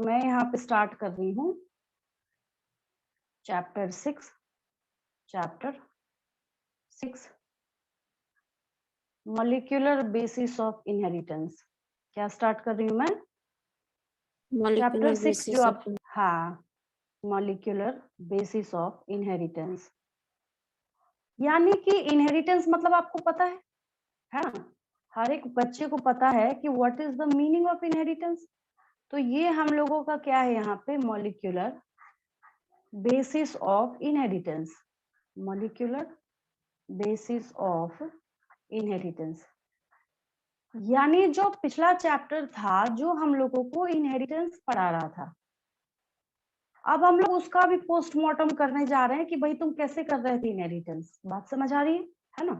मैं यहाँ पे स्टार्ट कर रही हूँ chapter 6 molecular basis of inheritance. क्या स्टार्ट कर रही हूँ मैं? चैप्टर 6 जो आप, हाँ, मॉलिक्यूलर बेसिस ऑफ इनहेरिटेंस। यानी कि इनहेरिटेंस मतलब आपको पता है ना? हर एक बच्चे को पता है कि what is the meaning of inheritance. तो ये हम लोगों का क्या है यहाँ पे, molecular basis of inheritance. Molecular basis of inheritance यानी जो पिछला चैप्टर था जो हम लोगों को इनहेरिटेंस पढ़ा रहा था, अब हम लोग उसका भी पोस्टमार्टम करने जा रहे हैं कि भाई तुम कैसे कर रहे थे इनहेरिटेंस। बात समझ आ रही है ना?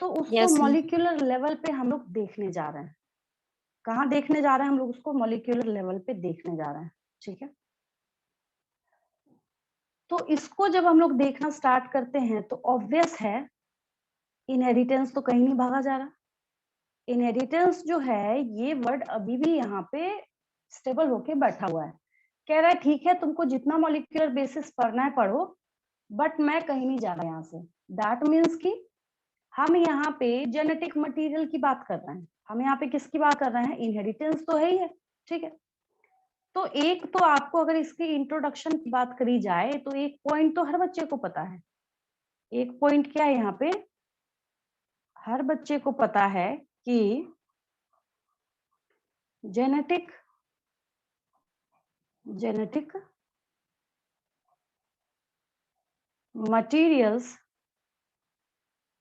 तो उसको मॉलिक्यूलर लेवल पे हम लोग देखने जा रहे हैं। कहाँ देखने जा रहे हैं हम लोग? उसको मॉलिक्यूलर लेवल पे देखने जा रहे हैं। ठीक है, तो इसको जब हम लोग देखना स्टार्ट करते हैं तो ऑब्वियस है इनहेरिटेंस तो कहीं नहीं भागा जा रहा। इनहेरिटेंस जो है ये वर्ड अभी भी यहाँ पे स्टेबल होके बैठा हुआ है। कह रहा है ठीक है तुमको जितना मॉलिक्यूलर बेसिस पढ़ना है पढ़ो, बट मैं कहीं नहीं जा रहा यहाँ से। दैट मीन्स कि हम यहाँ पे जेनेटिक मटेरियल की बात कर रहे हैं। हम यहाँ पे किसकी बात कर रहे हैं? इनहेरिटेंस तो है ही है। ठीक है, तो एक तो आपको अगर इसकी इंट्रोडक्शन की बात करी जाए तो एक पॉइंट तो हर बच्चे को पता है। एक पॉइंट क्या है यहाँ पे, हर बच्चे को पता है कि जेनेटिक मटीरियल्स,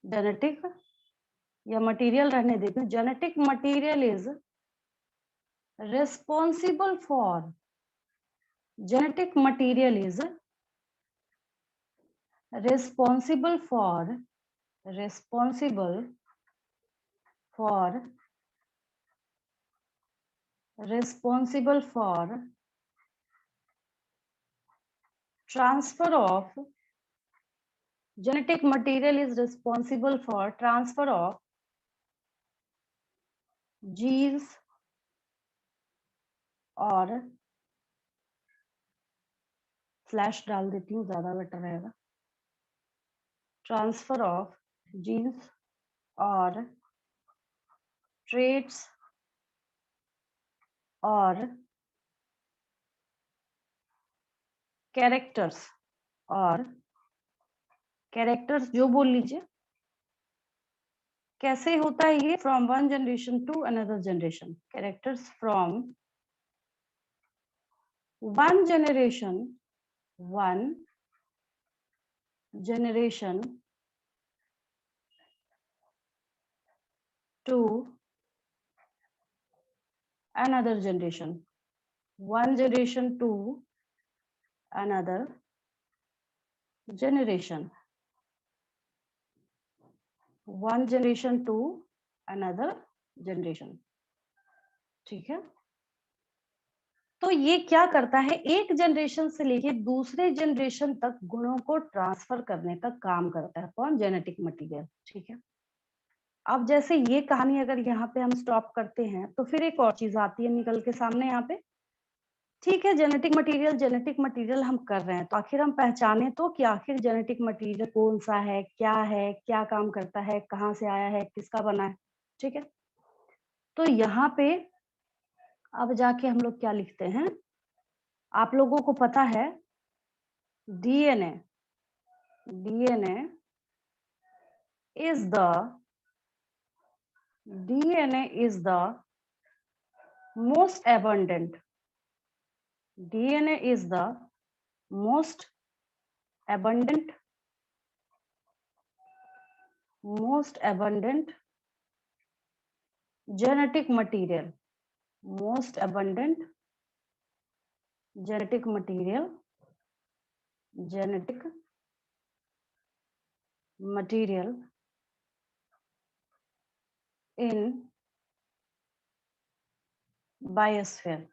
जेनेटिक या मटेरियल रहने देते हैं, genetic material is responsible for, genetic material is responsible for transfer of, genetic material is responsible for transfer of genes और स्लैश डाल देती हूँ ज्यादा बेटर रहेगा, ट्रांसफर ऑफ जीन्स और ट्रेट्स और कैरेक्टर्स, और कैरेक्टर्स जो बोल लीजिए। कैसे होता है ये? From one generation to another generation, characters from one generation to another generation, one generation to another generation, one generation to another generation। ठीक है, तो ये क्या करता है, एक जनरेशन से लेके दूसरे जनरेशन तक गुणों को ट्रांसफर करने का काम करता है। कौन? Genetic material. ठीक है, अब जैसे ये कहानी अगर यहाँ पे हम स्टॉप करते हैं तो फिर एक और चीज आती है निकल के सामने यहाँ पे। ठीक है, जेनेटिक मटेरियल हम कर रहे हैं तो आखिर हम पहचाने तो कि आखिर जेनेटिक मटेरियल कौन सा है, क्या काम करता है, कहाँ से आया है, किसका बना है। ठीक है, तो यहाँ पे अब जाके हम लोग क्या लिखते हैं, आप लोगों को पता है DNA is the most abundant, DNA is the most abundant genetic material, genetic material in biosphere,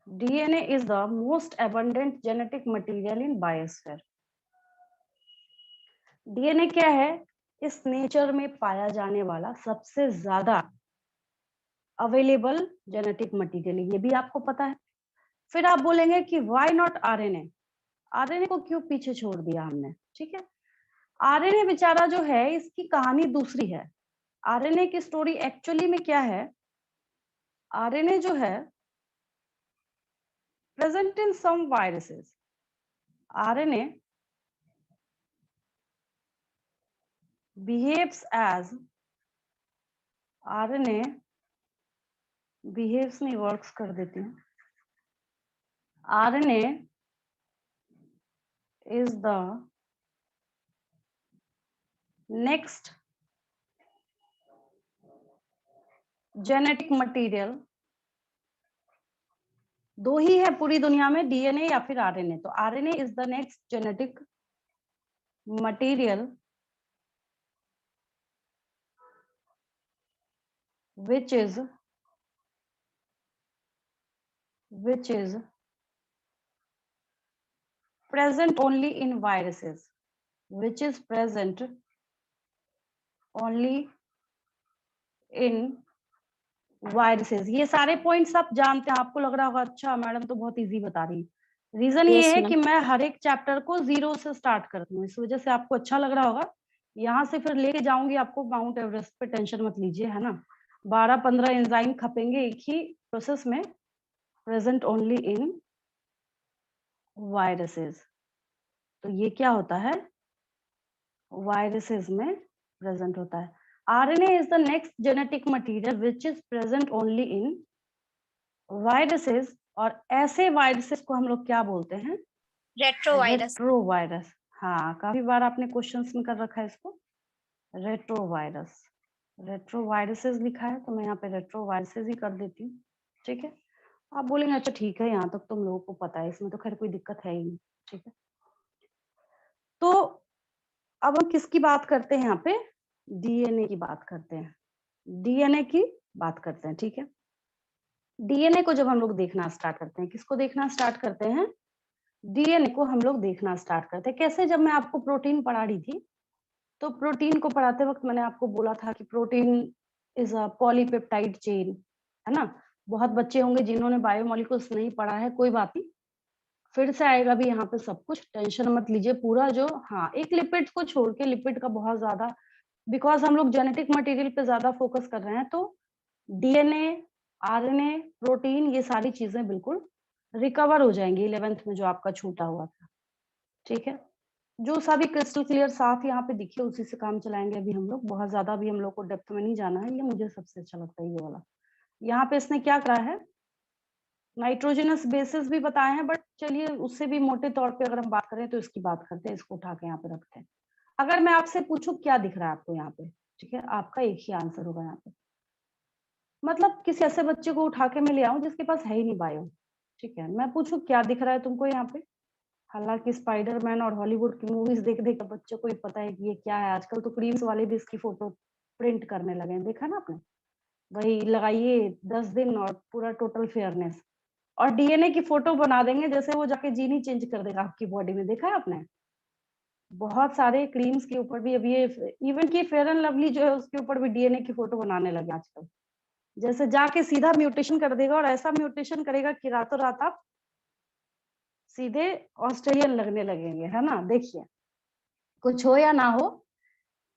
DNA is the most abundant genetic material in biosphere। DNA क्या है? इस नेचर में पाया जाने वाला सबसे ज्यादा अवेलेबल जेनेटिक मटेरियल, ये भी आपको पता है। फिर आप बोलेंगे कि व्हाई नॉट आरएनए, आरएनए को क्यों पीछे छोड़ दिया हमने, ठीक है। आरएनए बेचारा जो है, इसकी कहानी दूसरी है। आरएनए की स्टोरी एक्चुअली में क्या है, आरएनए जो है present in some viruses, RNA behaves as, RNA behaves नहीं, वर्क्स कर देती हूँ। RNA is the next genetic material, दो ही है पूरी दुनिया में, डीएनए या फिर आरएनए। तो RNA is the next genetic material which is present only in viruses, which is present only in viruses। ये सारे पॉइंट्स आप जानते हैं, आपको लग रहा होगा अच्छा मैडम तो बहुत इजी बता रही है। रीजन ये है कि मैं हर एक चैप्टर को 0 से स्टार्ट करती हूँ, इस वजह से आपको अच्छा लग रहा होगा। यहाँ से फिर लेके जाऊंगी आपको माउंट एवरेस्ट पे, टेंशन मत लीजिए, है ना। 12-15 एंजाइम खपेंगे एक ही प्रोसेस में, प्रेजेंट ओनली इन वायरसेस। तो ये क्या होता है, वायरसेस में प्रेजेंट होता है। RNA is the next genetic material which is present only in viruses. और ऐसे वायरसेस को हम लोग क्या बोलते हैं, रेट्रोवायरस। रेट्रोवायरस। हाँ, काफी बार आपने क्वेश्चंस में कर रखा है इसको, रेट्रोवायरस। रेट्रोवायरसेस लिखा है तो मैं यहाँ पे रेट्रोवायरसेस ही कर देती हूँ, ठीक है। आप बोलेंगे अच्छा ठीक है, यहाँ तक तुम लोगों को पता है, इसमें तो खैर कोई दिक्कत है ही नहीं, ठीक है। तो अब हम किसकी बात करते हैं यहाँ पे, डीएनए की बात करते हैं, डीएनए की बात करते हैं, ठीक है। डीएनए को जब हम लोग देखना स्टार्ट करते हैं, किसको देखना स्टार्ट करते हैं, डीएनए को हम लोग देखना स्टार्ट करते हैं। कैसे, जब मैं आपको प्रोटीन पढ़ा रही थी, तो प्रोटीन को पढ़ाते वक्त मैंने आपको बोला था कि protein is a polypeptide chain, है ना। बहुत बच्चे होंगे जिन्होंने बायोमोलिकुल्स नहीं पढ़ा है, कोई बात नहीं, फिर से आएगा भी यहाँ पे सब कुछ, टेंशन मत लीजिए। पूरा जो, हाँ, एक लिपिड को छोड़ के, लिपिड का बहुत ज्यादा, बिकॉज हम लोग जेनेटिक मटेरियल पे ज्यादा फोकस कर रहे हैं, तो डीएनए, आरएनए, प्रोटीन, ये सारी चीजें बिल्कुल रिकवर हो जाएंगी 11th में जो आपका छूटा हुआ था, ठीक है। जो सभी क्रिस्टल क्लियर साफ यहाँ पे दिखे, उसी से काम चलाएंगे अभी हम लोग। बहुत ज्यादा भी हम लोग को डेप्थ में नहीं जाना है, ये मुझे सबसे अच्छा लगता है ये वाला। यहाँ पे इसने क्या करा है, नाइट्रोजनस बेसिस भी बताए हैं, बट चलिए उससे भी मोटे तौर पे अगर हम बात करें तो इसकी बात करते हैं, इसको उठा के यहाँ पे रखते हैं। अगर मैं आपसे पूछूं क्या दिख रहा है आपको यहाँ पे, ठीक है, आपका एक ही आंसर होगा यहाँ पे। मतलब किसी ऐसे बच्चे को उठा के मैं ले आऊं जिसके पास है ही नहीं बायो, ठीक है, मैं पूछूं क्या दिख रहा है तुमको यहाँ पे। हालांकि स्पाइडरमैन और हॉलीवुड की मूवीज देख देख बच्चों को ही पता है कि ये क्या है। आजकल तो क्रीम्स वाले भी इसकी फोटो प्रिंट करने लगे हैं, देखा ना आपने, वही लगाइए 10 दिन और पूरा टोटल फेयरनेस, और डीएनए की फोटो बना देंगे, जैसे वो जाके जीन ही चेंज कर देगा आपकी बॉडी में, देखा है आपने। बहुत सारे क्रीम्स के ऊपर भी, अभी ये इवन की फेयर एंड लवली जो है उसके ऊपर भी डीएनए की फोटो बनाने लगे आजकल। जैसे जाके सीधा म्यूटेशन कर देगा, और ऐसा म्यूटेशन करेगा कि रातों रात आप सीधे ऑस्ट्रेलियन लगने लगेंगे, है ना। देखिए, कुछ हो या ना हो,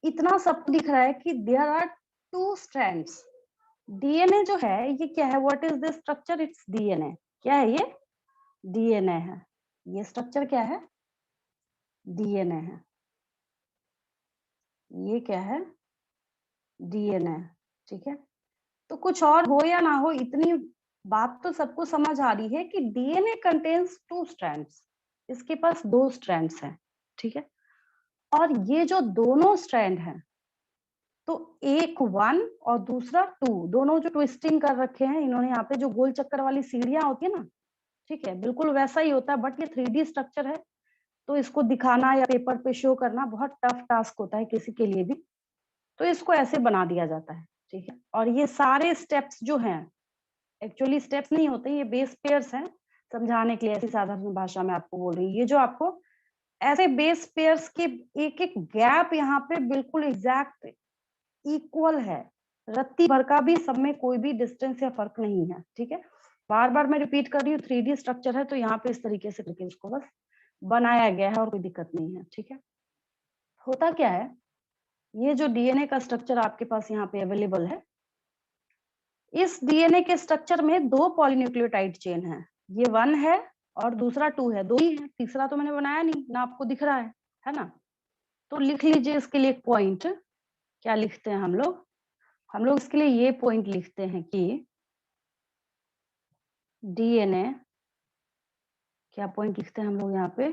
इतना सब दिख रहा है कि देयर आर 2 स्ट्रैंड्स। डीएनए जो है ये क्या है, what is this structure, it's DNA. क्या है ये, डीएनए है। ये स्ट्रक्चर क्या है, डीएनए है। ये क्या है, डीएनए, ठीक है। तो कुछ और हो या ना हो, इतनी बात तो सबको समझ आ रही है कि डीएनए कंटेन्स 2 स्ट्रैंड्स, इसके पास 2 स्ट्रैंड्स हैं, ठीक है। और ये जो दोनों स्ट्रैंड हैं, तो एक 1 और दूसरा 2, दोनों जो ट्विस्टिंग कर रखे हैं इन्होंने यहाँ पे, जो गोल चक्कर वाली सीढ़ियां होती है ना, ठीक है, बिल्कुल वैसा ही होता है, बट ये 3D स्ट्रक्चर है, तो इसको दिखाना या पेपर पे शो करना बहुत टफ टास्क होता है किसी के लिए भी, तो इसको ऐसे बना दिया जाता है, ठीक है। और ये सारे स्टेप्स जो हैं, एक्चुअली स्टेप्स नहीं होते, ये बेस पेयर्स हैं, समझाने के लिए ऐसी साधारण भाषा में आपको बोल रही हूँ। ये जो आपको ऐसे बेस पेयर्स के एक एक गैप यहाँ पे बिल्कुल एग्जैक्ट इक्वल है, रत्ती भर का भी सब में कोई भी डिस्टेंस या फर्क नहीं है। ठीक है, बार बार मैं रिपीट कर रही हूँ, 3D स्ट्रक्चर है तो यहाँ पे इस तरीके से करके इसको बस बनाया गया है और कोई दिक्कत नहीं है। ठीक है, होता क्या है, ये जो डीएनए का स्ट्रक्चर आपके पास यहाँ पे अवेलेबल है, इस डीएनए के स्ट्रक्चर में 2 पॉलीन्यूक्लियोटाइड चेन है, ये 1 है और दूसरा 2 है, 2 ही है, तीसरा तो मैंने बनाया नहीं ना, आपको दिख रहा है ना। तो लिख लीजिए इसके लिए एक पॉइंट, क्या लिखते हैं हम लोग इसके लिए ये पॉइंट लिखते हैं कि डीएनए, क्या पॉइंट लिखते हैं हम लोग यहाँ पे,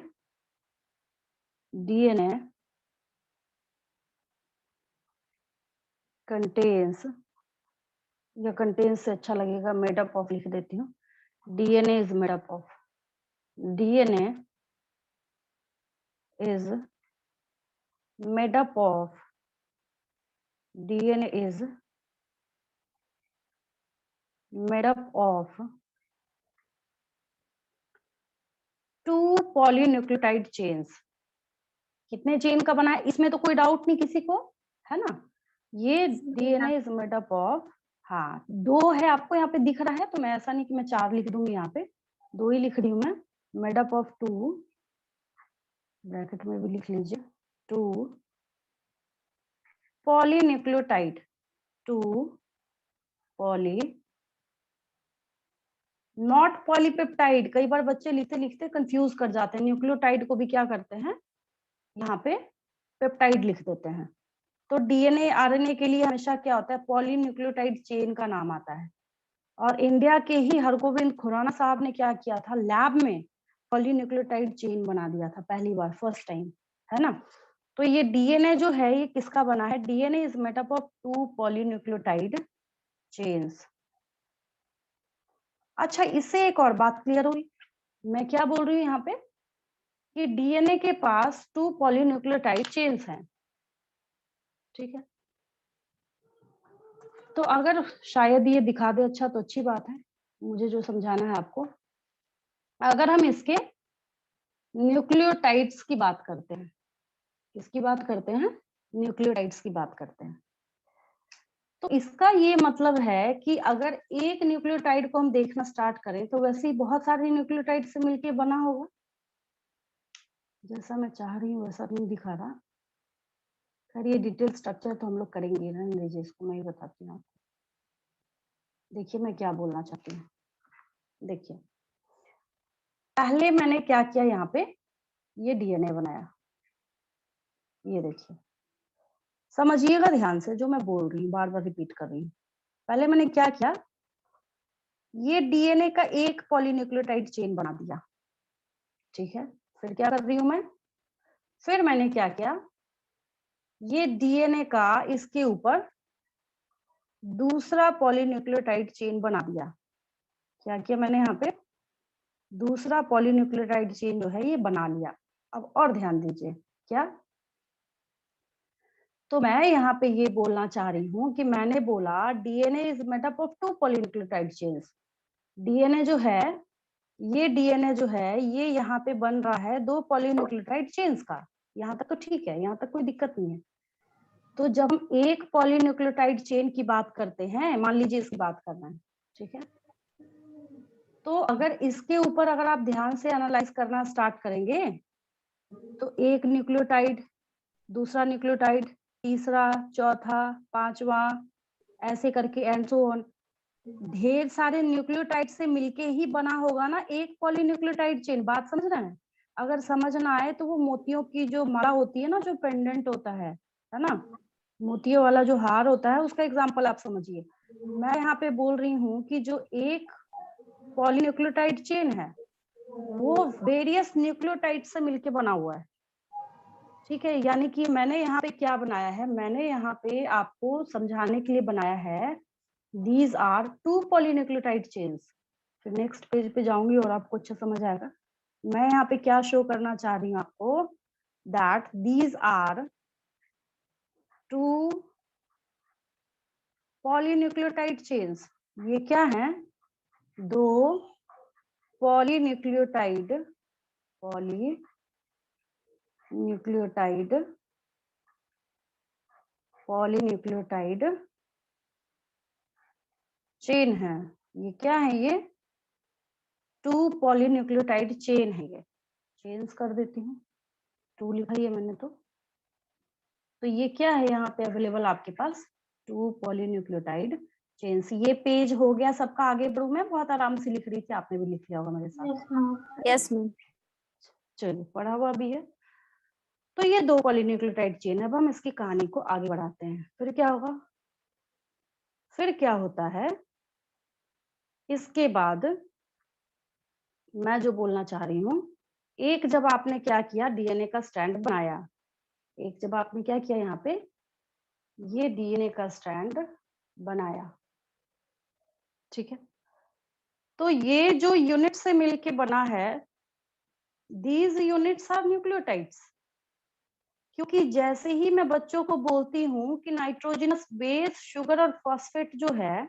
डीएनए कंटेन्स, या कंटेन्स से अच्छा लगेगा, मेड अप ऑफ लिख देती हूँ, DNA is made up of, DNA is made up of, DNA is made up of 2 polynucleotide chains। कितने चेन का बना है इसमें तो कोई डाउट नहीं किसी को, है ना। ये DNA is made up of, हाँ 2 है, आपको यहाँ पे दिख रहा है, तो मैं ऐसा नहीं कि मैं 4 लिख दूंगी, यहाँ पे 2 ही लिख रही हूँ मैं, मेड अप ऑफ 2, ब्रैकेट में भी लिख लीजिए, 2 पॉलीन्यूक्लियोटाइड, 2 पॉली, नॉट पॉलीपेप्टाइड। कई बार बच्चे लिखते लिखते कंफ्यूज कर जाते हैं, न्यूक्लियोटाइड को भी क्या करते हैं, यहाँ पे पेप्टाइड लिख देते हैं। तो डीएनए आरएनए के लिए हमेशा क्या होता है, पॉलीन्यूक्लियोटाइड चेन का नाम आता है। और इंडिया के ही हरगोविंद खुराना साहब ने क्या किया था, लैब में पॉलीन्यूक्लियोटाइड चेन बना दिया था पहली बार, फर्स्ट टाइम, है ना। तो ये डीएनए जो है ये किसका बना है, DNA is made up of 2 polynucleotide chains. अच्छा, इससे एक और बात क्लियर हुई, मैं क्या बोल रही हूँ यहाँ पे कि डीएनए के पास 2 पॉलीन्यूक्लियोटाइड चेन्स हैं। ठीक है, तो अगर शायद ये दिखा दे अच्छा तो अच्छी बात है, मुझे जो समझाना है आपको, अगर हम इसके न्यूक्लियोटाइड्स की बात करते हैं, किसकी बात करते हैं, न्यूक्लियोटाइड्स की बात करते हैं, तो इसका ये मतलब है कि अगर एक न्यूक्लियोटाइड को हम देखना स्टार्ट करें तो वैसे ही बहुत सारे न्यूक्लियोटाइड से मिलके बना होगा, जैसा मैं चाह रही हूँ वैसा नहीं दिखा रहा। खैर ये डिटेल स्ट्रक्चर तो हम लोग करेंगे, रहने दीजिए इसको, मैं ही बताती हूँ आपको। देखिए मैं क्या बोलना चाहती हूँ, देखिए पहले मैंने क्या किया, यहाँ पे ये डीएनए बनाया, ये देखिए समझिएगा ध्यान से जो मैं बोल रही हूँ, बार बार रिपीट कर रही हूँ। पहले मैंने क्या किया, ये डीएनए का एक पॉलीन्यूक्लियोटाइड चेन बना दिया। ठीक है, फिर क्या कर रही हूँ मैं, फिर मैंने क्या किया, ये डीएनए का इसके ऊपर दूसरा पॉलीन्यूक्लियोटाइड चेन बना दिया। क्या किया मैंने यहाँ पे, दूसरा पॉलीन्यूक्लियोटाइड चेन जो है ये बना लिया। अब और ध्यान दीजिए, क्या, तो मैं यहाँ पे ये बोलना चाह रही हूँ कि मैंने बोला DNA is made up of 2 polynucleotide chains. DNA जो है, ये डीएनए जो है ये यहाँ पे बन रहा है 2 पॉलीन्यूक्लियोटाइड चेन्स का, यहाँ तक तो ठीक है, यहाँ तक कोई दिक्कत नहीं है। तो जब हम एक पॉलीन्यूक्लियोटाइड चेन की बात करते हैं, मान लीजिए इसकी बात करना है, ठीक है, तो अगर इसके ऊपर अगर आप ध्यान से एनालाइज करना स्टार्ट करेंगे तो एक न्यूक्लियोटाइड, दूसरा न्यूक्लियोटाइड, तीसरा, चौथा, पांचवा, ऐसे करके एंड सो ऑन, ढेर सारे न्यूक्लियोटाइड से मिलके ही बना होगा ना एक पॉलीन्यूक्लियोटाइड चेन। बात समझ रहे हैं, अगर समझ ना आए तो वो मोतियों की जो माला होती है ना, जो पेंडेंट होता है ना, मोतियों वाला जो हार होता है, उसका एग्जांपल आप समझिए। मैं यहाँ पे बोल रही हूँ कि जो एक पॉलीन्यूक्लियोटाइड चेन है वो वेरियस न्यूक्लियोटाइड से मिलके बना हुआ है। ठीक है, यानी कि मैंने यहाँ पे क्या बनाया है, मैंने यहाँ पे आपको समझाने के लिए बनाया है, these are 2 polynucleotide chains। फिर नेक्स्ट पेज पे जाऊंगी और आपको अच्छा समझ आएगा। मैं यहाँ पे क्या शो करना चाह रही हूँ आपको, that these are 2 polynucleotide chains। ये क्या है, 2 पॉलीन्यूक्लियोटाइड न्यूक्लियोटाइड, पॉलीन्यूक्लियोटाइड चेन है। ये क्या है? ये 2 पॉलीन्यूक्लियोटाइड चेन है। ये चेंज कर देती हूँ, 2 लिखा है मैंने तो ये क्या है यहाँ पे अवेलेबल आपके पास? 2 पॉलीन्यूक्लियोटाइड चेन्स। ये पेज हो गया सबका। आगे बढ़ू मैं? बहुत आराम से लिख रही थी, आपने भी लिख लिया होगा मेरे साथ। Yes ma'am. चलिए, पढ़ा हुआ भी है। तो ये 2 पॉलीन्यूक्लियोटाइड चेन है। अब हम इसकी कहानी को आगे बढ़ाते हैं। फिर क्या होगा? फिर क्या होता है इसके बाद? मैं जो बोलना चाह रही हूँ, एक जब आपने क्या किया, डीएनए का स्ट्रैंड बनाया। एक जब आपने क्या किया यहाँ पे, ये डीएनए का स्ट्रैंड बनाया, ठीक है। तो ये जो यूनिट से मिलके बना है, दीज यूनिट्स आर न्यूक्लियोटाइड्स। क्योंकि जैसे ही मैं बच्चों को बोलती हूँ कि नाइट्रोजनस बेस, शुगर और फॉस्फेट जो है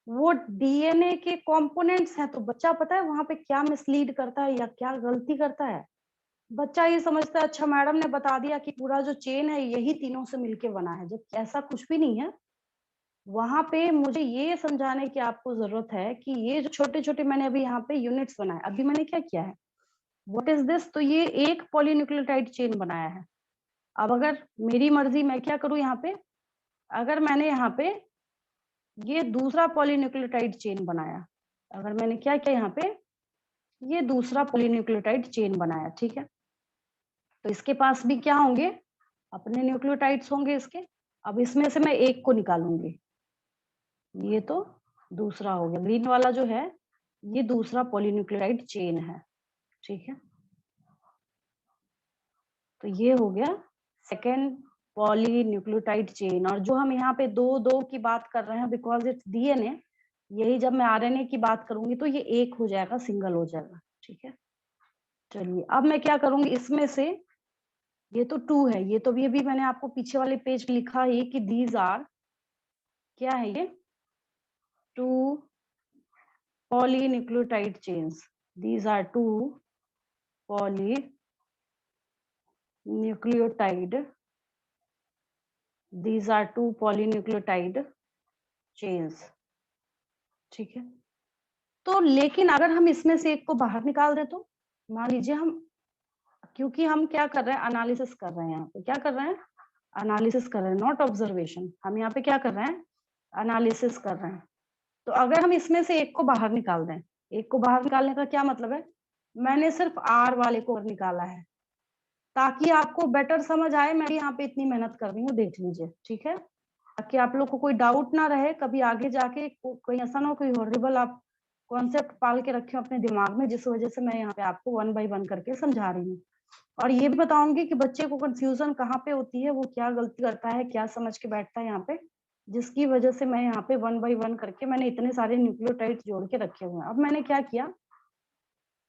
वो डीएनए के कंपोनेंट्स हैं, तो बच्चा पता है वहां पे क्या मिसलीड करता है या क्या गलती करता है? बच्चा ये समझता है अच्छा मैडम ने बता दिया कि पूरा जो चेन है यही तीनों से मिलके बना है, जब ऐसा कुछ भी नहीं है। वहां पे मुझे ये समझाने की आपको जरूरत है कि ये जो छोटे छोटे मैंने अभी यहाँ पे यूनिट्स बनाए, अभी मैंने क्या किया है, व्हाट इज दिस? तो ये एक पॉलीन्यूक्लियोटाइड चेन बनाया है। अब अगर मेरी मर्जी मैं क्या करूं यहाँ पे, अगर मैंने यहाँ पे ये दूसरा पॉलीन्यूक्लियोटाइड चेन बनाया, अगर मैंने क्या किया यहाँ पे, ये दूसरा पॉलीन्यूक्लियोटाइड चेन बनाया, ठीक है। तो इसके पास भी क्या होंगे? अपने न्यूक्लियोटाइड्स होंगे इसके। अब इसमें से मैं एक को निकालूंगी। ये तो दूसरा हो गया, ग्रीन वाला जो है ये दूसरा पॉलीन्यूक्लियोटाइड चेन है, ठीक है। तो ये हो गया सेकेंड पॉलीन्यूक्लियोटाइड चेन। और जो हम यहाँ पे दो दो की बात कर रहे हैं, बिकॉज इट्स डीएनए, यही जब मैं आरएनए की बात करूंगी तो ये एक हो जाएगा, सिंगल हो जाएगा, ठीक है। चलिए, अब मैं क्या करूंगी इसमें से, ये तो 2 है, ये तो भी मैंने आपको पीछे वाले पेज लिखा ही कि दीज आर, क्या है ये, 2 polynucleotide chains. These are 2 polynucleotide. These are 2 polynucleotide chains. ठीक है। तो लेकिन अगर हम इसमें से एक को बाहर निकाल दे तो, मान लीजिए हम, क्योंकि हम क्या कर रहे हैं, एनालिसिस कर रहे हैं, यहाँ पे क्या कर रहे हैं, एनालिसिस कर रहे हैं, नॉट ऑब्जर्वेशन। हम यहाँ पे क्या कर रहे हैं, एनालिसिस कर रहे हैं। तो अगर हम इसमें से एक को बाहर निकाल दें, एक को बाहर निकालने का क्या मतलब है, मैंने सिर्फ आर वाले को निकाला है ताकि आपको बेटर समझ आए। मैं यहाँ पे इतनी मेहनत कर रही हूँ, देख लीजिए, ठीक है, ताकि आप लोग को कोई डाउट ना रहे कभी आगे जाके, कोई ऐसा ना हो कोई हॉरिबल आप कॉन्सेप्ट पाल के रखे हो अपने दिमाग में, जिस वजह से मैं यहाँ पे आपको 1 बाय 1 करके समझा रही हूँ। और ये भी बताऊंगी कि बच्चे को कंफ्यूजन कहाँ पे होती है, वो क्या गलती करता है, क्या समझ के बैठता है यहाँ पे, जिसकी वजह से मैं यहाँ पे 1 बाय 1 करके मैंने इतने सारे न्यूक्लियोटाइड जोड़ के रखे हुए हैं। अब मैंने क्या किया,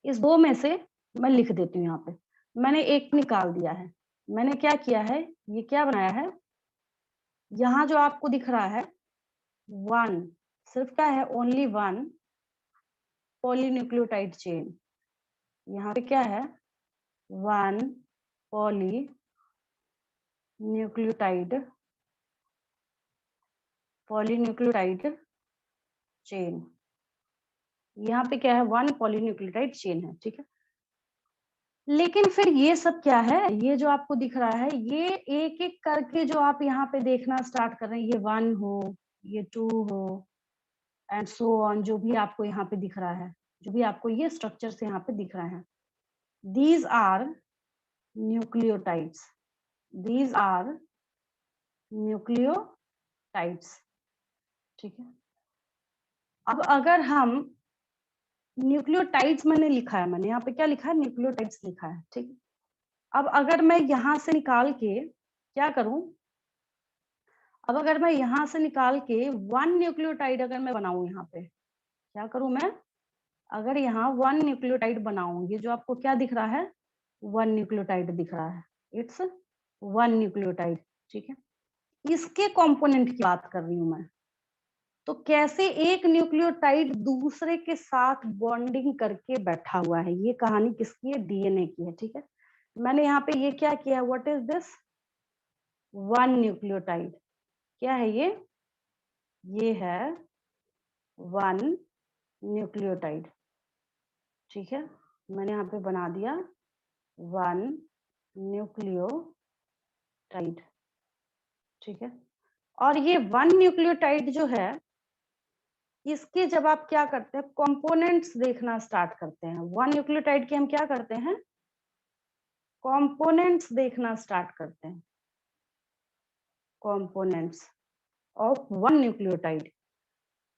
इस दो में से मैं लिख देती हूँ, यहाँ पे मैंने एक निकाल दिया है। मैंने क्या किया है, ये क्या बनाया है, यहाँ जो आपको दिख रहा है 1, सिर्फ क्या है, ओनली 1 पॉलीन्यूक्लियोटाइड चेन। यहाँ पे क्या है, 1 पॉलीन्यूक्लियोटाइड चेन। यहाँ पे क्या है, 1 पॉलीन्यूक्लियोटाइड चेन है, ठीक है। लेकिन फिर ये सब क्या है, ये जो आपको दिख रहा है, ये एक एक करके जो आप यहाँ पे देखना स्टार्ट कर रहे हैं, ये 1 हो, ये 2 हो, एंड सो ऑन, जो भी आपको यहाँ पे दिख रहा है, जो भी आपको ये स्ट्रक्चर से यहाँ पे दिख रहा है, these are nucleotides, these are nucleotides, ठीक है। अब अगर हम न्यूक्लियोटाइड्स मैंने लिखा है, मैंने यहाँ पे क्या लिखा है, न्यूक्लियोटाइड्स लिखा है, ठीक है। अब अगर मैं यहाँ से निकाल के क्या करूं, अब अगर मैं यहाँ से निकाल के 1 न्यूक्लियोटाइड अगर मैं बनाऊं, यहाँ पे क्या करूं मैं, अगर यहाँ 1 न्यूक्लियोटाइड बनाऊं, ये जो आपको क्या दिख रहा है, 1 न्यूक्लियोटाइड दिख रहा है, इट्स 1 न्यूक्लियोटाइड, ठीक है। इसके कंपोनेंट की बात कर रही हूं मैं। तो कैसे एक न्यूक्लियोटाइड दूसरे के साथ बॉन्डिंग करके बैठा हुआ है, ये कहानी किसकी है, डीएनए की है, ठीक है। मैंने यहाँ पे ये क्या किया, व्हाट इज दिस, 1 न्यूक्लियोटाइड, क्या है ये है 1 न्यूक्लियोटाइड, ठीक है। मैंने यहाँ पे बना दिया 1 न्यूक्लियोटाइड, ठीक है। और ये 1 न्यूक्लियोटाइड जो है, इसके जब आप क्या करते हैं, कंपोनेंट्स देखना स्टार्ट करते हैं, 1 न्यूक्लियोटाइड के हम क्या करते हैं, कंपोनेंट्स देखना स्टार्ट करते हैं, कंपोनेंट्स ऑफ 1 न्यूक्लियोटाइड।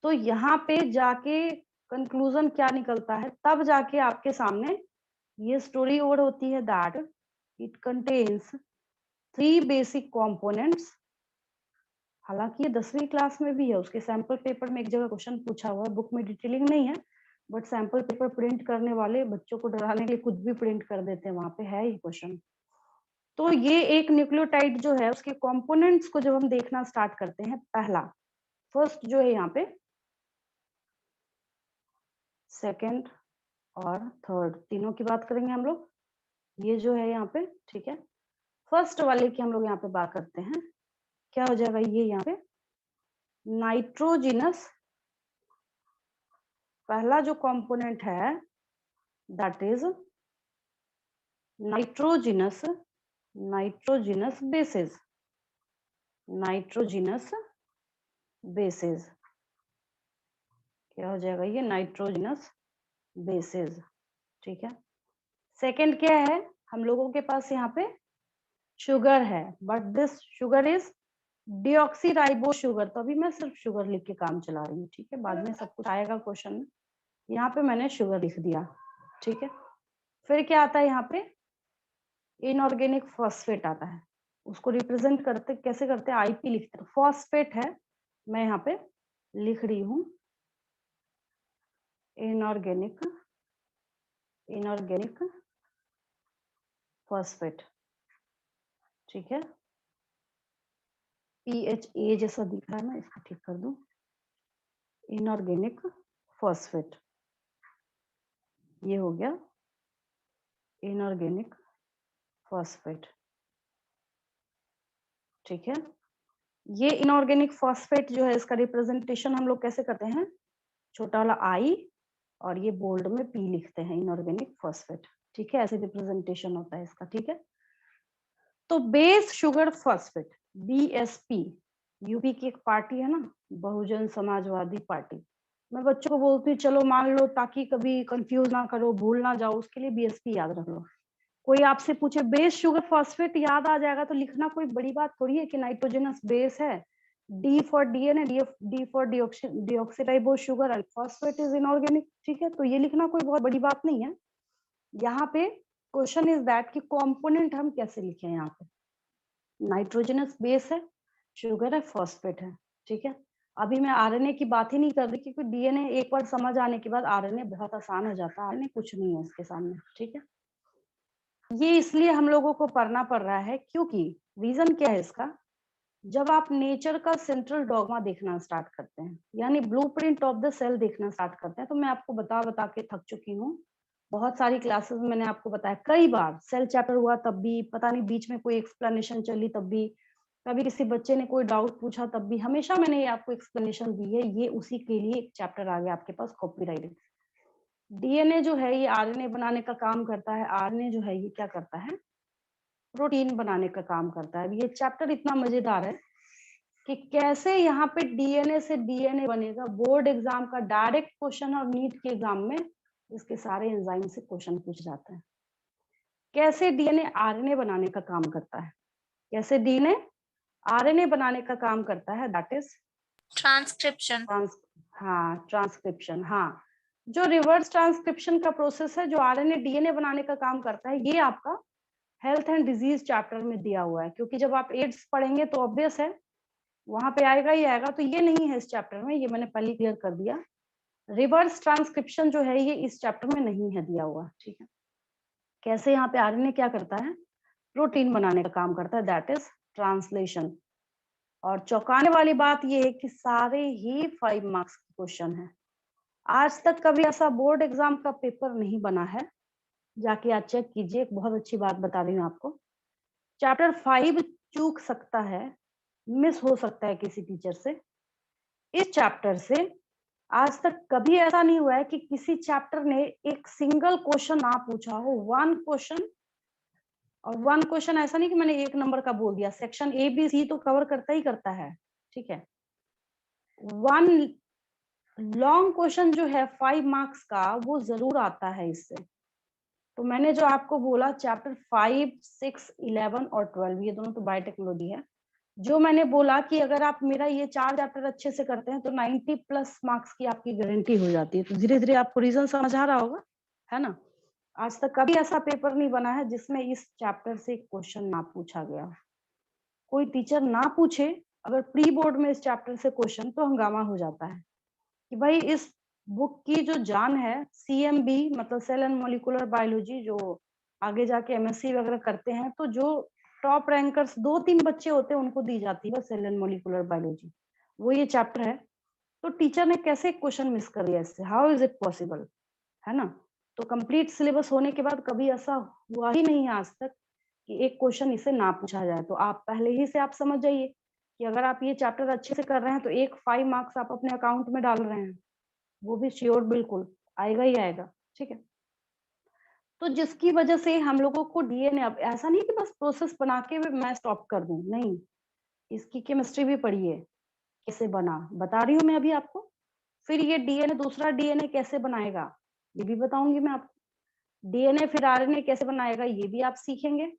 तो यहाँ पे जाके कंक्लूजन क्या निकलता है, तब जाके आपके सामने ये स्टोरी और होती है that it contains 3 basic components. हालांकि ये 10वीं क्लास में भी है, उसके सैंपल पेपर में एक जगह क्वेश्चन पूछा हुआ है, बुक में डिटेलिंग नहीं है, बट सैंपल पेपर प्रिंट करने वाले बच्चों को डराने के लिए कुछ भी प्रिंट कर देते हैं, वहां पे है ये क्वेश्चन। तो ये एक न्यूक्लियोटाइड जो है, उसके कंपोनेंट्स को जब हम देखना स्टार्ट करते हैं, पहला फर्स्ट जो है यहाँ पे, सेकंड और थर्ड तीनों की बात करेंगे हम लोग, ये जो है यहाँ पे, ठीक है। फर्स्ट वाले की हम लोग यहाँ पे बात करते हैं, क्या हो जाएगा ये यहाँ पे, नाइट्रोजिनस, पहला जो कंपोनेंट है that is nitrogenous, nitrogenous basis, nitrogenous basis, क्या हो जाएगा ये, नाइट्रोजिनस बेसिस, ठीक है। सेकंड क्या है, हम लोगों के पास यहाँ पे शुगर है, but this sugar is deoxyribo sugar, तो अभी मैं सिर्फ शुगर लिख के काम चला रही हूँ, ठीक है, बाद में सब कुछ आएगा क्वेश्चन में। यहाँ पे मैंने शुगर लिख दिया, ठीक है। फिर क्या आता है यहाँ पे, इनऑर्गेनिक फॉस्फेट आता है, उसको रिप्रेजेंट करते कैसे करते हैं, आईपी लिखते हैं, फॉस्फेट है, मैं यहाँ पे लिख रही हूँ इनऑर्गेनिक, इनऑर्गेनिक फॉस्फेट, ठीक है। PHA जैसा दिख रहा है ना, इसको ठीक कर दूं, इनऑर्गेनिक फॉस्फेट, ये हो गया इनऑर्गेनिक फॉस्फेट, ठीक है। ये इनऑर्गेनिक फॉस्फेट जो है, इसका रिप्रेजेंटेशन हम लोग कैसे करते हैं, छोटा वाला आई और ये बोल्ड में पी लिखते हैं, इनऑर्गेनिक फॉस्फेट, ठीक है, ऐसे रिप्रेजेंटेशन होता है इसका, ठीक है। तो base sugar phosphate, BSP, UP की एक पार्टी है ना, बहुजन समाजवादी पार्टी, मैं बच्चों को बोलती हूँ चलो मान लो, ताकि कभी कंफ्यूज ना करो, भूल ना जाओ, उसके लिए BSP याद रख लो। कोई आपसे पूछे बेस शुगर फॉस्फेट, याद आ जाएगा, तो लिखना कोई बड़ी बात थोड़ी है कि नाइट्रोजनस बेस है, D for DNA, D for deoxyribo sugar and phosphate is inorganic, ठीक है। तो ये लिखना कोई बहुत बड़ी बात नहीं है। यहाँ पे क्वेश्चन इज दैट कि कंपोनेंट हम कैसे लिखें, यहाँ पे नाइट्रोजनस बेस है, शुगर है, फॉस्फेट है, ठीक है। अभी मैं RNA की बात ही नहीं कर रही, क्योंकि DNA एक बार समझ आने के बाद RNA बहुत आसान हो जाता है, RNA कुछ नहीं है उसके सामने, ठीक है। ये इसलिए हम लोगों को पढ़ना पड़ रहा है, क्योंकि रीजन क्या है इसका, जब आप नेचर का सेंट्रल डॉगमा देखना स्टार्ट करते हैं, यानी ब्लूप्रिंट ऑफ द सेल देखना स्टार्ट करते हैं, तो मैं आपको बता बता के थक चुकी हूँ, बहुत सारी क्लासेस में मैंने आपको बताया कई बार, सेल चैप्टर हुआ तब भी, पता नहीं बीच में कोई एक्सप्लेनेशन चली तब भी, कभी किसी बच्चे ने कोई डाउट पूछा तब भी, हमेशा मैंने ये आपको एक्सप्लेनेशन दी है, ये उसी के लिए एक चैप्टर आ गया आपके पास, कॉपीराइट। DNA जो है ये RNA बनाने का काम करता है, RNA जो है ये क्या करता है, प्रोटीन बनाने का काम करता है। ये चैप्टर इतना मजेदार है कि कैसे यहाँ पे DNA से DNA बनेगा, बोर्ड एग्जाम का डायरेक्ट क्वेश्चन और नीट के एग्जाम में इसके सारे एंजाइम से क्वेश्चन पूछ जाता है। कैसे DNA RNA बनाने का काम करता है, कैसे DNA RNA बनाने का काम करता है, दैट इज ट्रांसक्रिप्शन। हाँ, ट्रांसक्रिप्शन, हाँ, जो रिवर्स ट्रांसक्रिप्शन का प्रोसेस है, जो RNA DNA बनाने का काम करता है, ये आपका हेल्थ एंड डिजीज चैप्टर में दिया हुआ है, क्योंकि जब आप एड्स पढ़ेंगे तो ऑब्वियस है वहां पे आएगा ही आएगा, तो ये नहीं है इस चैप्टर में, ये मैंने पहले क्लियर कर दिया। रिवर्स ट्रांसक्रिप्शन जो है ये इस चैप्टर में नहीं है दिया हुआ, ठीक है। कैसे यहाँ पे RNA क्या करता है, प्रोटीन बनाने का काम करता है, दैट इज ट्रांसलेशन। और चौंकाने वाली बात ये है कि सारे ही 5 मार्क्स के क्वेश्चन है। आज तक कभी ऐसा बोर्ड एग्जाम का पेपर नहीं बना है जाके आज चेक कीजिए, एक बहुत अच्छी बात बता रही हूँ आपको। चैप्टर 5 चूक सकता है, मिस हो सकता है किसी टीचर से। इस चैप्टर से आज तक कभी ऐसा नहीं हुआ है कि किसी चैप्टर ने एक सिंगल क्वेश्चन ना पूछा हो, वन क्वेश्चन। और वन क्वेश्चन ऐसा नहीं कि मैंने 1 नंबर का बोल दिया, सेक्शन ए बी सी तो कवर करता ही करता है, ठीक है। वन लॉन्ग क्वेश्चन जो है 5 मार्क्स का, वो जरूर आता है इससे। तो मैंने जो आपको बोला चैप्टर 5, 6, 11 और 12, ये दोनों तो बायोटेक्नोलॉजी है। जो मैंने बोला कि अगर आप मेरा ये 4 चैप्टर अच्छे से करते हैं तो 90 प्लस मार्क्स की आपकी गारंटी हो जाती है। तो धीरे धीरे आपको रीजन समझ आ रहा होगा, है ना। आज तक कभी ऐसा पेपर नहीं बना है जिसमें इस चैप्टर से क्वेश्चन ना पूछा गया हो। कोई टीचर ना पूछे, अगर प्री बोर्ड में इस चैप्टर से क्वेश्चन, तो हंगामा हो जाता है कि भाई इस बुक की जो जान है, सीएमबी मतलब सेल एंड मॉलिक्यूलर बायोलॉजी, जो आगे जाके एमएससी वगैरह करते हैं, तो जो टॉप रैंकर्स 2-3 बच्चे होते हैं उनको दी जाती है सेल एंड मॉलिक्यूलर बायोलॉजी, वो ये चैप्टर है। तो टीचर ने कैसे क्वेश्चन मिस कर दिया इससे, हाउ इज इट पॉसिबल, है ना। तो कंप्लीट सिलेबस होने के बाद कभी ऐसा हुआ ही नहीं है आज तक कि एक क्वेश्चन इसे ना पूछा जाए। तो आप पहले ही से आप समझ जाइए कि अगर आप ये चैप्टर अच्छे से कर रहे हैं तो एक 5 मार्क्स आप अपने अकाउंट में डाल रहे हैं, वो भी श्योर बिल्कुल आएगा ही आएगा, ठीक है। तो जिसकी वजह से हम लोगों को डीएनए, अब ऐसा नहीं कि बस प्रोसेस बना के मैं स्टॉप कर दूं, नहीं, इसकी केमिस्ट्री भी पढ़िए, कैसे बना बता रही हूँ मैं अभी आपको। फिर ये डीएनए, दूसरा डीएनए कैसे बनाएगा ये भी बताऊंगी मैं आपको। डीएनए फिर आरएनए कैसे बनाएगा ये भी आप सीखेंगे।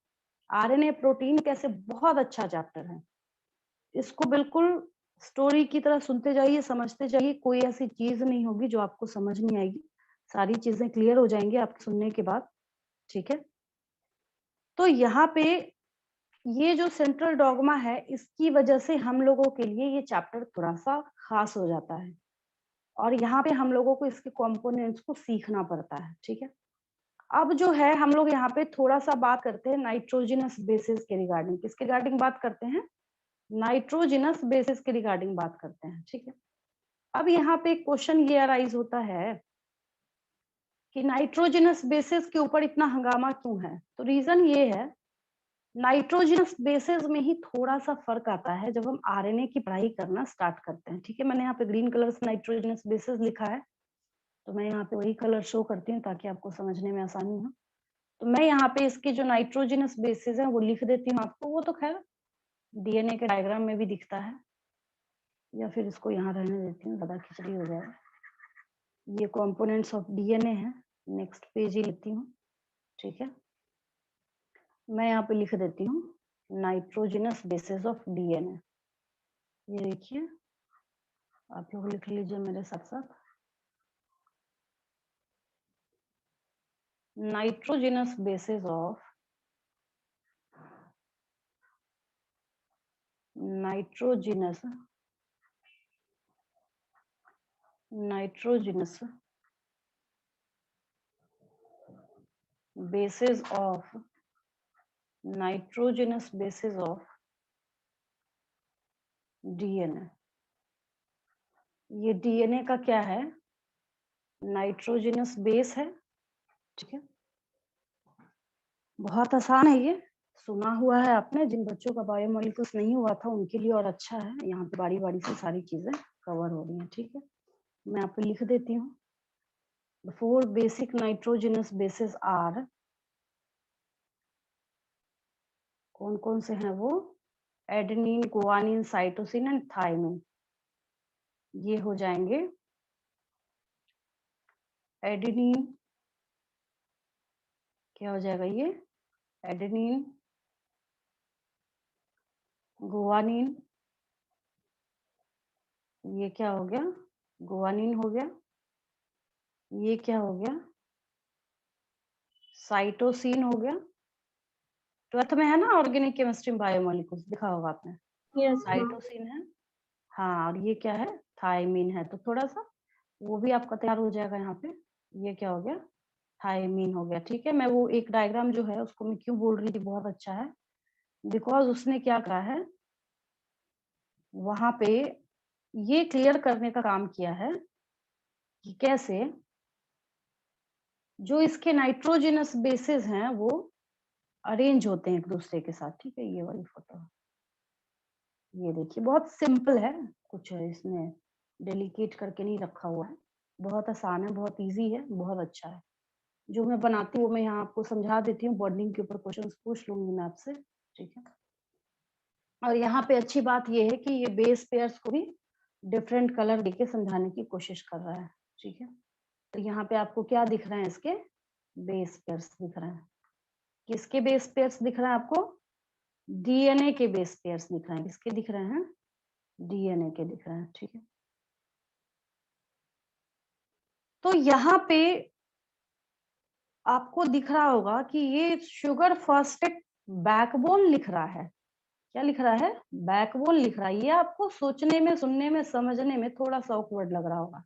आरएनए प्रोटीन कैसे, बहुत अच्छा चैप्टर है, इसको बिल्कुल स्टोरी की तरह सुनते जाइए, समझते जाइए, कोई ऐसी चीज नहीं होगी जो आपको समझ नहीं आएगी, सारी चीजें क्लियर हो जाएंगी आपके सुनने के बाद, ठीक है। तो यहाँ पे ये जो सेंट्रल डॉगमा है, इसकी वजह से हम लोगों के लिए ये चैप्टर थोड़ा सा खास हो जाता है, और यहाँ पे हम लोगों को इसके कंपोनेंट्स को सीखना पड़ता है, ठीक है। अब जो है हम लोग यहाँ पे थोड़ा सा बात करते हैं नाइट्रोजिनस बेसिस के रिगार्डिंग। किसके रिगार्डिंग बात करते हैं? नाइट्रोजिनस बेसिस के रिगार्डिंग बात करते हैं, ठीक है। अब यहाँ पे क्वेश्चन ये अराइज होता है कि नाइट्रोजिनस बेसिस के ऊपर इतना हंगामा क्यों है। तो रीजन ये है, नाइट्रोजिनस बेसिस में ही थोड़ा सा फर्क आता है जब हम आरएनए की पढ़ाई करना स्टार्ट करते हैं, ठीक है। मैंने यहाँ पे ग्रीन कलर से नाइट्रोजिनस बेसिस लिखा है, तो मैं यहाँ पे वही कलर शो करती हूँ ताकि आपको समझने में आसानी हो। तो मैं यहाँ पे इसके जो नाइट्रोजिनस बेसिस है वो लिख देती हूँ आपको, वो तो खैर डीएनए के डायग्राम में भी दिखता है, या फिर इसको यहाँ रहने देती हूँ, ज्यादा खिचड़ी हो जाएगा। ये कंपोनेंट्स ऑफ डीएनए है, नेक्स्ट पेज ही लेती हूँ, ठीक है। मैं यहाँ पे लिख देती हूँ नाइट्रोजिनस बेसिस ऑफ डीएनए। ये देखिए, आप लोग लिख लीजिए मेरे साथ साथ, nitrogenous basis of nitrogenous nitrogenous basis of nitrogenous basis of DNA. ये डीएनए का क्या है? नाइट्रोजिनस बेस है, ठीक है। बहुत आसान है, ये सुना हुआ है आपने। जिन बच्चों का बायोमोलिक्यूल्स नहीं हुआ था उनके लिए और अच्छा है, यहाँ पे बारी बारी से सारी चीजें कवर हो रही हैं, ठीक है। मैं यहाँ पे लिख देती हूँ, the four basic nitrogenous bases are, कौन कौन से हैं वो? Adenine, guanine, cytosine and thymine. ये हो जाएंगे एडेनिन, क्या हो जाएगा ये? एडेनिन, गुआनिन, ये क्या हो गया? गुआनिन हो गया। ये क्या हो गया? साइटोसिन हो गया। 12th में है ना ऑर्गेनिक केमिस्ट्री में बायोमोलिक्यूल्स, देखा होगा आपने। Yes, ma'am. साइटोसिन है, हाँ। और ये क्या है? थायमिन है। तो थोड़ा सा वो भी आपका तैयार हो जाएगा यहाँ पे। ये क्या हो गया? थायमिन हो गया, ठीक है। मैं वो एक डायग्राम जो है उसको मैं क्यों बोल रही थी बहुत अच्छा है, बिकॉज उसने क्या कहा है वहां पे, ये क्लियर करने का काम किया है कि कैसे जो इसके नाइट्रोजनस बेसेस हैं वो अरेंज होते हैं एक दूसरे के साथ, ठीक है। ये वाली फोटो, ये देखिए बहुत सिंपल है, कुछ इसमें डेलिकेट करके नहीं रखा हुआ है, बहुत आसान है, बहुत इजी है, बहुत अच्छा है। जो मैं बनाती हूँ वो मैं यहाँ आपको समझा देती हूँ, बॉन्डिंग के ऊपर क्वेश्चंस पूछ लूंगी मैं आपसे, ठीक है। और यहाँ पे अच्छी बात ये है कि ये बेस पेयर्स को भी डिफरेंट कलर देके समझाने की कोशिश कर रहा है, ठीक है। तो यहाँ पे आपको क्या दिख रहे हैं, इसके बेस पेयर्स दिख रहे हैं। किसके बेस पेयर्स दिख रहे हैं आपको? डीएनए के बेस पेयर्स दिख रहे हैं। किसके दिख रहे हैं? डीएनए के दिख रहे हैं, ठीक है। तो यहाँ पे आपको दिख रहा होगा कि ये शुगर फॉस्फेट बैकबोन लिख रहा है। क्या लिख रहा है? बैकबोन लिख रहा है। ये आपको सोचने में, सुनने में, समझने में थोड़ा सा ऑकवर्ड लग रहा होगा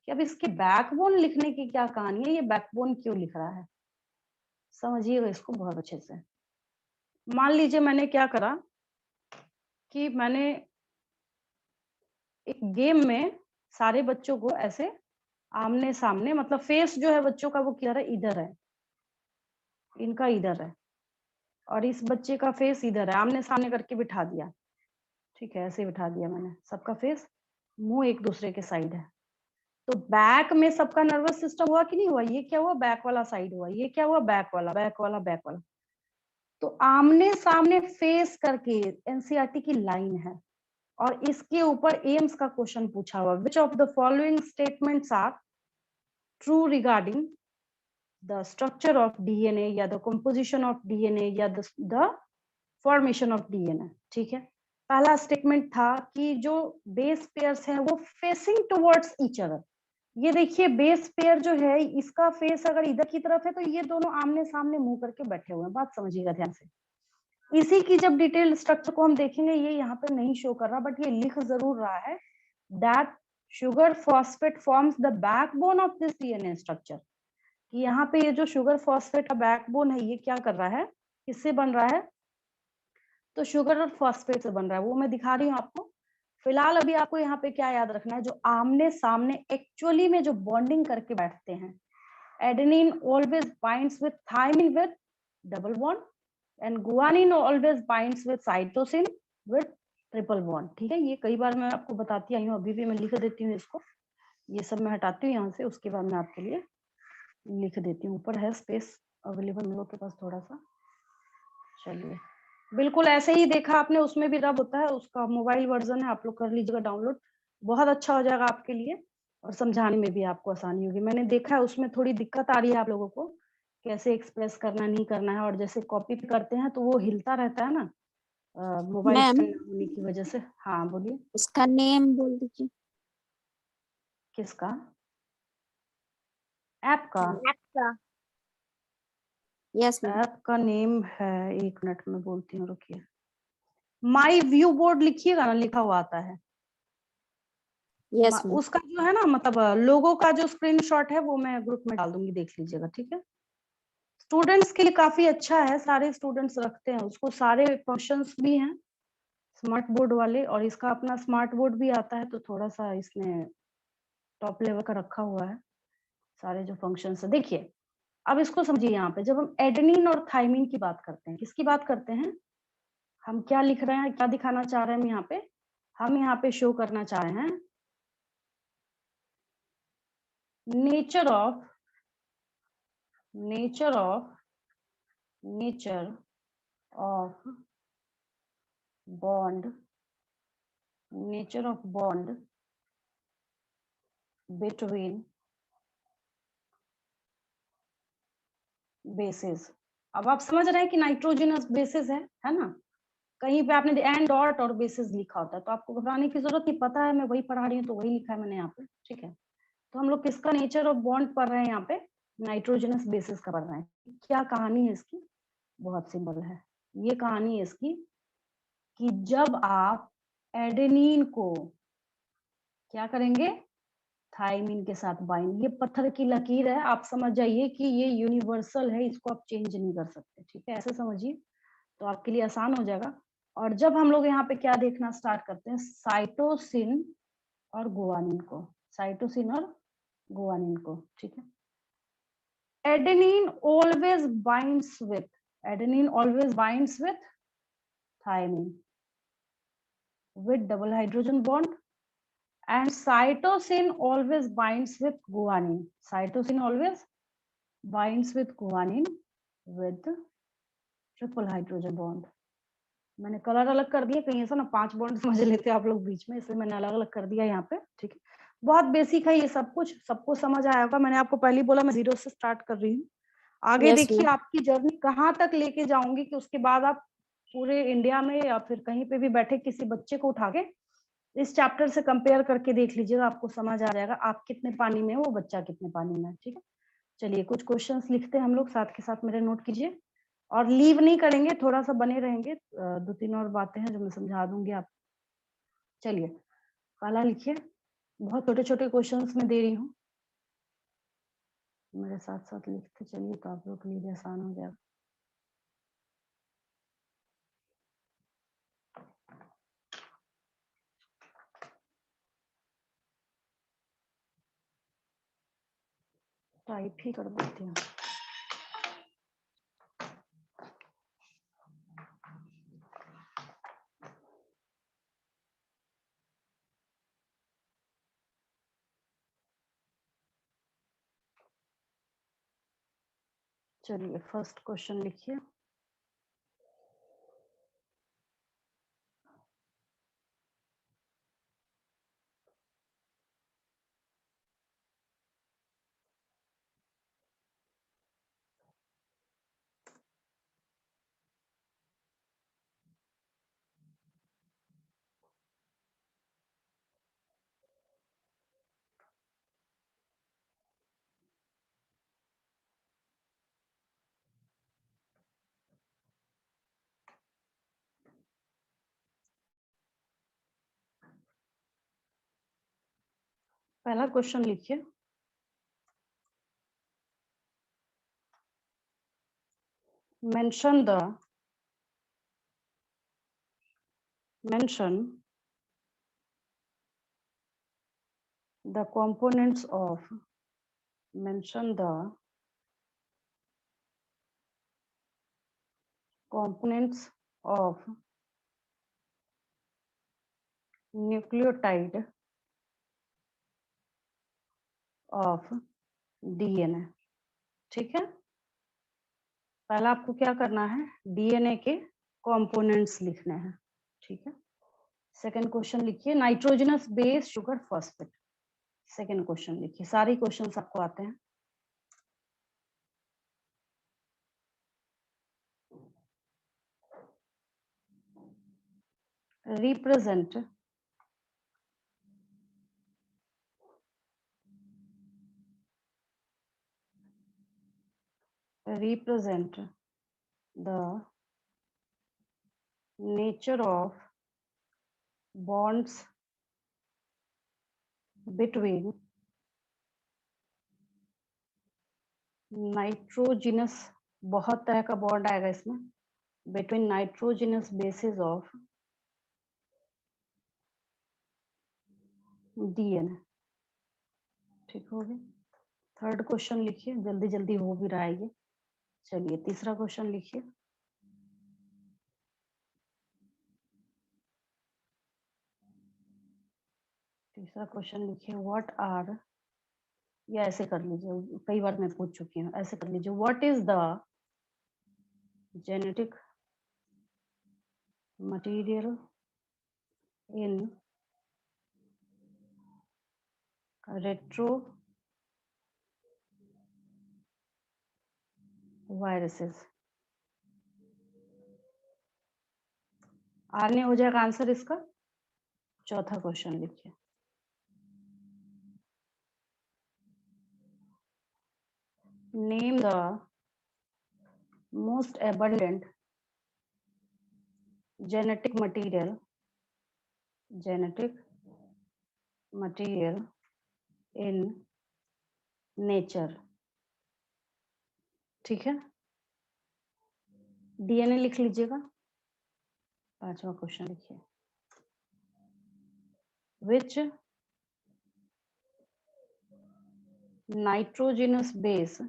कि अब इसके बैकबोन लिखने की क्या कहानी है, ये बैकबोन क्यों लिख रहा है। समझिएगा इसको बहुत अच्छे से। मान लीजिए मैंने क्या करा कि मैंने एक गेम में सारे बच्चों को ऐसे आमने सामने, मतलब फेस जो है बच्चों का वो किधर है? इधर है, इनका इधर है, और इस बच्चे का फेस इधर है, आमने सामने करके बिठा दिया, ठीक है। ऐसे बिठा दिया मैंने, सबका फेस, मुंह एक दूसरे के साइड है। तो बैक में सबका नर्वस सिस्टम हुआ कि नहीं हुआ? ये क्या हुआ? बैक वाला साइड हुआ। ये क्या हुआ? बैक वाला, बैक वाला, बैक वाला। तो आमने सामने फेस करके एनसीईआरटी की लाइन है, और इसके ऊपर एम्स का क्वेश्चन पूछा हुआ, which of the following statements are true regarding the structure of DNA या द कंपोजिशन ऑफ डीएनए या द फॉर्मेशन ऑफ डीएनए, ठीक है। पहला स्टेटमेंट था कि जो बेस पेयर्स हैं वो फेसिंग टुवर्ड्स ईच अदर। ये देखिए बेस पेयर जो है, इसका फेस अगर इधर की तरफ है तो ये दोनों आमने सामने मुंह करके बैठे हुए हैं। बात समझिएगा ध्यान से। इसी की जब डिटेल स्ट्रक्चर को हम देखेंगे, ये यहाँ पे नहीं शो कर रहा, बट ये लिख जरूर रहा है that sugar phosphate forms the backbone of this DNA structure. कि यहाँ पे ये जो शुगर फॉस्फेट का बैकबोन है, ये क्या कर रहा है? किससे बन रहा है? तो शुगर और फॉस्फेट से बन रहा है, वो मैं दिखा रही हूँ आपको। फिलहाल अभी आपको यहाँ पे क्या याद रखना है, जो आमने सामने एक्चुअली में जो बॉन्डिंग करके बैठते हैं, adenine always binds with thymine with double bond, and guanine always binds with cytosine with triple bond, ठीक है। ये कई बार मैं आपको बताती आई हूँ, अभी भी मैं लिख देती हूँ इसको। ये सब मैं हटाती हूँ यहाँ से, उसके बाद मैं आपके लिए लिख देती हूँ। ऊपर है स्पेस अवेलेबल हम लोग के पास थोड़ा सा। चलिए, बिल्कुल ऐसे ही देखा आपने, उसमें भी रब होता है, उसका मोबाइल वर्जन है, आप लोग कर लीजिएगा डाउनलोड, बहुत अच्छा हो जाएगा आपके लिए, और समझाने में भी आपको आसानी होगी। मैंने देखा है उसमें थोड़ी दिक्कत आ रही है आप लोगों को, कैसे एक्सप्रेस करना नहीं करना है, और जैसे कॉपी पे करते हैं तो वो हिलता रहता है ना, मोबाइल मैम स्टैंड होने की वजह से। हाँ बोलिए। इसका नेम बोल दीजिए। किसका? ऐप का? आपका। Yes ma'am. ऐप का नेम है, एक मिनट में बोलती हूँ, रुकिए। माई व्यू बोर्ड लिखिएगा ना, लिखा हुआ आता है। Yes ma'am. उसका जो है ना, मतलब लोगो का जो स्क्रीनशॉट है वो मैं ग्रुप में डाल दूंगी, देख लीजिएगा, ठीक है। स्टूडेंट्स के लिए काफी अच्छा है, सारे स्टूडेंट्स रखते हैं उसको, सारे फंक्शंस भी हैं स्मार्ट बोर्ड वाले, और इसका अपना स्मार्ट बोर्ड भी आता है, तो थोड़ा सा इसमें टॉप लेवल का रखा हुआ है, सारे जो फंक्शंस है। देखिए अब इसको समझिए, यहाँ पे जब हम एडेनिन और थाइमिन की बात करते हैं, किसकी बात करते हैं? हम क्या लिख रहे हैं, क्या दिखाना चाह रहे हैं हम यहाँ पे? हम यहाँ पे शो करना चाह रहे हैं nature of nature of bond, nature of bond between bases। अब आप समझ रहे हैं कि नाइट्रोजनस बेसिस है ना। कहीं पे आपने एंड डॉट और बेसिस लिखा होता है तो आपको घबराने की जरूरत नहीं, पता है मैं वही पढ़ा रही हूँ तो वही लिखा है मैंने यहाँ पे, ठीक है। तो हम लोग किसका नेचर ऑफ बॉन्ड पढ़ रहे हैं यहाँ पे? नाइट्रोजनस बेसिस का पढ़ रहे हैं। क्या कहानी है इसकी? बहुत सिंपल है। ये कहानी है इसकी कि जब आप एडेनिन को क्या करेंगे, थायमिन के साथ बाइंड, ये पत्थर की लकीर है, आप समझ जाइए कि ये यूनिवर्सल है, इसको आप चेंज नहीं कर सकते, ठीक है। ऐसे समझिए तो आपके लिए आसान हो जाएगा। और जब हम लोग यहाँ पे क्या देखना स्टार्ट करते हैं, साइटोसिन और गुआनिन को, साइटोसिन और गुआनिन को, ठीक है। adenine always binds with thymine with double hydrogen bond, and cytosine always binds with guanine. Cytosine always binds with guanine with triple hydrogen bond. मैंने कलर अलग कर दिया, कहीं ऐसा ना 5 बॉन्ड समझ लेते आप लोग बीच में, इसलिए मैंने अलग अलग कर दिया यहाँ पे. ठीक है, बहुत बेसिक है ये सब कुछ, सबको समझ आया होगा. मैंने आपको पहले बोला मैं 0 से स्टार्ट कर रही हूँ. आगे Yes, देखिए ma'am. आपकी जर्नी कहाँ तक लेके जाऊंगी कि उसके बाद आप पूरे इंडिया में या फिर कहीं पे भी बैठे किसी बच्चे को उठा के इस चैप्टर से कंपेयर करके देख लीजिएगा, आपको समझ आ जाएगा आप कितने पानी में, वो बच्चा कितने पानी में. ठीक है, चलिए कुछ क्वेश्चंस लिखते हैं हम लोग, साथ के साथ मेरे नोट कीजिए और लीव नहीं करेंगे, थोड़ा सा बने रहेंगे. 2-3 और बातें हैं जो मैं समझा दूंगी आप. चलिए पहला लिखिए, बहुत छोटे छोटे क्वेश्चंस में दे रही हूँ, मेरे साथ साथ लिखते चलिए तो आप लोग के लिए भी आसान हो जाएगा. टाइप ही कर देती हूँ. चलिए फर्स्ट क्वेश्चन लिखिए. पहला क्वेश्चन लिखिए, mention the components of nucleotide of DNA. ठीक है, पहला आपको क्या करना है, डीएनए के कंपोनेंट्स लिखने हैं. ठीक है, सेकंड क्वेश्चन लिखिए, nitrogenous base sugar phosphate. Second question लिखिए, सारे क्वेश्चंस आपको आते हैं. Represent the nature of bonds between nitrogenous, बहुत तरह का बॉन्ड आएगा इसमें, between nitrogenous basis of DNA. ठीक हो गया. थर्ड क्वेश्चन लिखिए, जल्दी जल्दी हो भी रहा है ये. चलिए तीसरा क्वेश्चन लिखिए, व्हाट आर, या ऐसे कर लीजिए, कई बार मैं पूछ चुकी हूँ, ऐसे कर लीजिए, what is the genetic material in retroviruses. RNA हो जाएगा आंसर इसका. चौथा क्वेश्चन लिखिए, name the most abundant genetic material in nature. ठीक है, डीएनए लिख लीजिएगा. पांचवा क्वेश्चन लिखिए, which nitrogenous base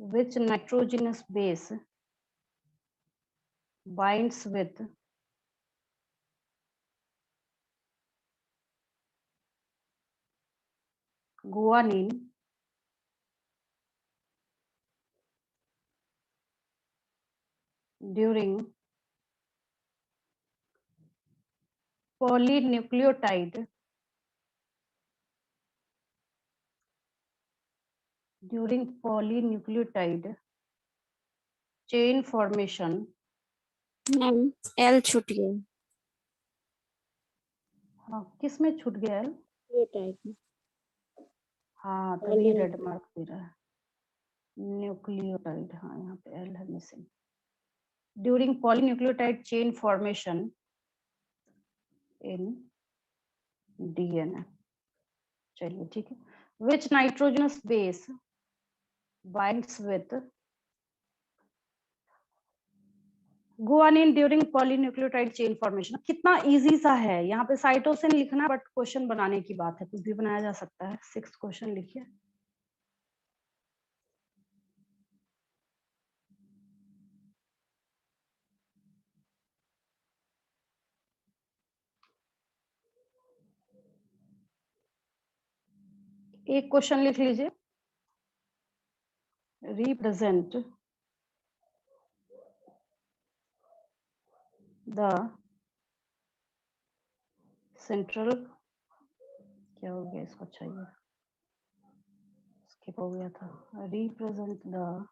which nitrogenous base binds with guanine during polynucleotide chain formation. Ma'am L छूट गया। हाँ, किस में छूट गया है? ये टाइप में। हाँ, तभी रेड मार्क दे रहा है। न्यूक्लियोटाइड, हाँ यहाँ पे एल है missing. During polynucleotide chain formation in DNA. चलिए ठीक है। Which nitrogenous base binds with guanine during polynucleotide chain formation. कितना इजी सा है, यहाँ पे साइटोसिन लिखना, बट क्वेश्चन बनाने की बात है, कुछ भी बनाया जा सकता है। 6th क्वेश्चन लिखिए। एक क्वेश्चन लिख लीजिए। रिप्रेजेंट द सेंट्रल, क्या हो गया इसको, चाहिए स्किप हो गया था। Represent the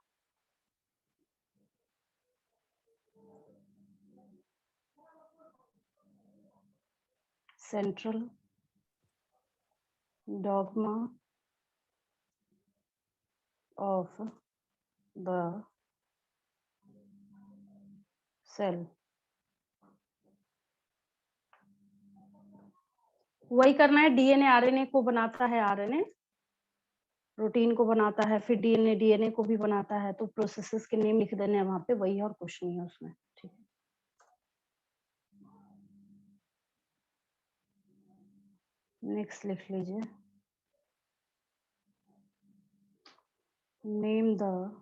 central dogma of the cell. वही करना है, डीएनए आरएनए को बनाता है, आरएनए प्रोटीन को बनाता है, फिर डीएनए को भी बनाता है, तो प्रोसेसेस के नेम लिख देने हैं वहां पे, वही और कुछ नहीं है उसमें। ठीक है, नेक्स्ट लिख लीजिए। नेम द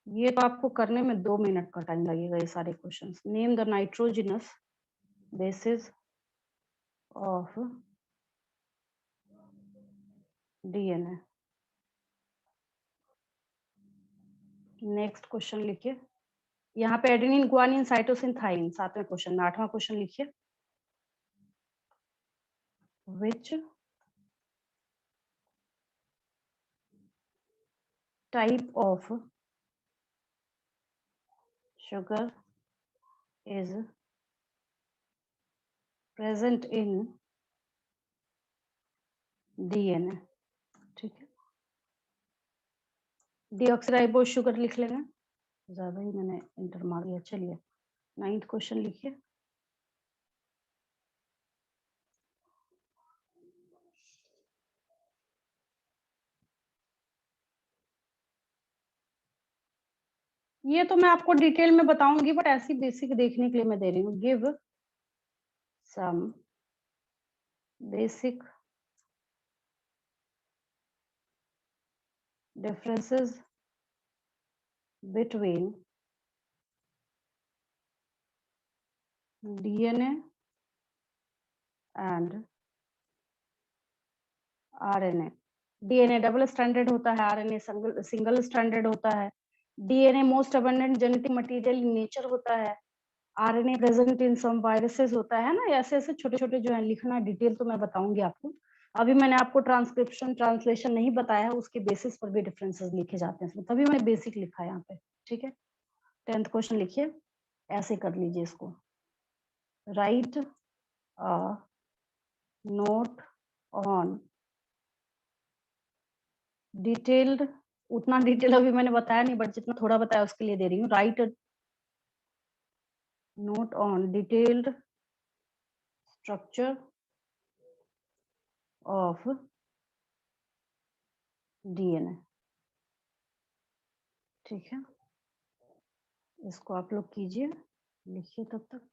ये तो आपको करने में 2 मिनट का टाइम लगेगा, ये सारे questions. Name the nitrogenous bases of DNA. Next question लिखिए। यहाँ पे एडेनिन, गुआनिन, साइटोसिन, थाइन, 7वें क्वेश्चन में। 8वां क्वेश्चन लिखिए। Which type of sugar is present in DNA। ठीक है, डीऑक्सीराइबोज शुगर लिख लेंगे, ज्यादा ही मैंने इंटर मार दिया। चलिए 9th क्वेश्चन लिखिए। ये तो मैं आपको डिटेल में बताऊंगी, बट ऐसी बेसिक देखने के लिए मैं दे रही हूँ। Give some basic differences between DNA and RNA। DNA double standard होता है, RNA सिंगल स्टैंडर्ड होता है। DNA most abundant genetic material in nature होता है। RNA present in some viruses होता है ना। ऐसे ऐसे छोटे छोटे जो है लिखना, डिटेल तो मैं बताऊंगी आपको। अभी मैंने आपको ट्रांसक्रिप्शन ट्रांसलेशन नहीं बताया है, उसके बेसिस पर भी डिफरेंसेस लिखे जाते हैं इसमें, तभी मैंने बेसिक लिखा है यहाँ पे। ठीक है, 10th क्वेश्चन लिखिए, ऐसे कर लीजिए इसको। Right a note on detailed, उतना डिटेल अभी मैंने बताया नहीं, बट जितना थोड़ा बताया उसके लिए दे रही हूँ। Right note on detailed structure of DNA. ठीक है, इसको आप लोग कीजिए, लिखिए तब तक।